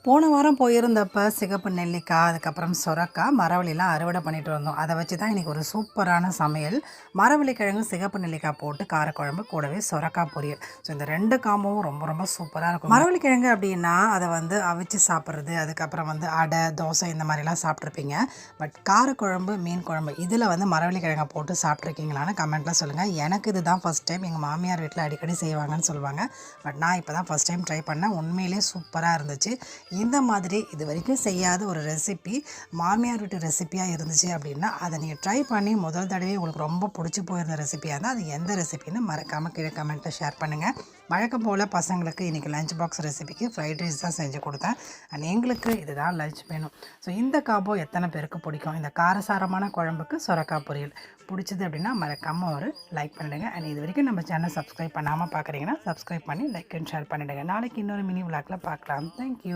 போன வாரம் போயிருந்தப்ப சிகப்பு நெல்லிக்காய், அதுக்கப்புறம் சொரக்காய், மரவள்ளிலாம் அறுவடை பண்ணிட்டு வந்தோம். அதை வச்சு தான் இன்றைக்கி ஒரு சூப்பரான சமையல். மரவள்ளிக்கிழங்கு, சிகப்பு நெல்லிக்காய் போட்டு காரக்குழம்பு, கூடவே சொரக்காய் பொரியல். ஸோ இந்த 2 காம்போவும் ரொம்ப ரொம்ப சூப்பராக இருக்கும். மரவள்ளிக்கிழங்கு அப்படின்னா அதை அவிச்சு சாப்பிட்றது, அதுக்கப்புறம் அடை, தோசை இந்த மாதிரிலாம் சாப்பிட்ருப்பீங்க. பட் காரக்குழம்பு, மீன் குழம்பு இதில் மரவள்ளிக்கிழங்கை போட்டு சாப்பிட்ருக்கீங்களான்னு கமெண்ட்டில் சொல்லுங்கள். எனக்கு இதுதான் ஃபஸ்ட் டைம். எங்கள் மாமியார் வீட்டில் அடிக்கடி செய்வாங்கன்னு சொல்லுவாங்க. பட் நான் இப்போ தான் ஃபஸ்ட் டைம் ட்ரை பண்ணேன். உண்மையிலே சூப்பராக இருந்துச்சு. இந்த மாதிரி இது வரைக்கும் செய்யாத ஒரு ரெசிபி மாமியார் வீட்டு ரெசிப்பியாக இருந்துச்சு அப்படின்னா அதை நீங்கள் ட்ரை பண்ணி முதல் தடவை உங்களுக்கு ரொம்ப பிடிச்சி போயிருந்த ரெசிபியாக இருந்தால் அது எந்த ரெசிபின்னு மறக்காமல் கீழே கமெண்ட்டை ஷேர் பண்ணுங்கள். வழக்கம் போல் பசங்களுக்கு இன்றைக்கி லஞ்ச் பாக்ஸ் ரெசிபிக்கு ஃப்ரைட் ரைஸ் தான் செஞ்சு கொடுத்தேன். அண்ட் எங்களுக்கு இதுதான் லஞ்ச் வேணும். ஸோ இந்த காம்போ எத்தனை பேருக்கு பிடிக்கும்? இந்த காரசாரமான குழம்புக்கு சொரக்காய் பொரியல் பிடிச்சது அப்படின்னா மறக்காமல் ஒரு லைக் பண்ணிவிடுங்க. அண்ட் இது வரைக்கும் நம்ம சேனல் சப்ஸ்கிரைப் பண்ணாமல் பார்க்குறீங்கன்னா சப்ஸ்கிரைப் பண்ணி லைக் அண்ட் ஷேர் பண்ணிவிடுங்க. நாளைக்கு இன்னொரு மினி விளாக்கில் பார்க்கலாம். தேங்க்யூ.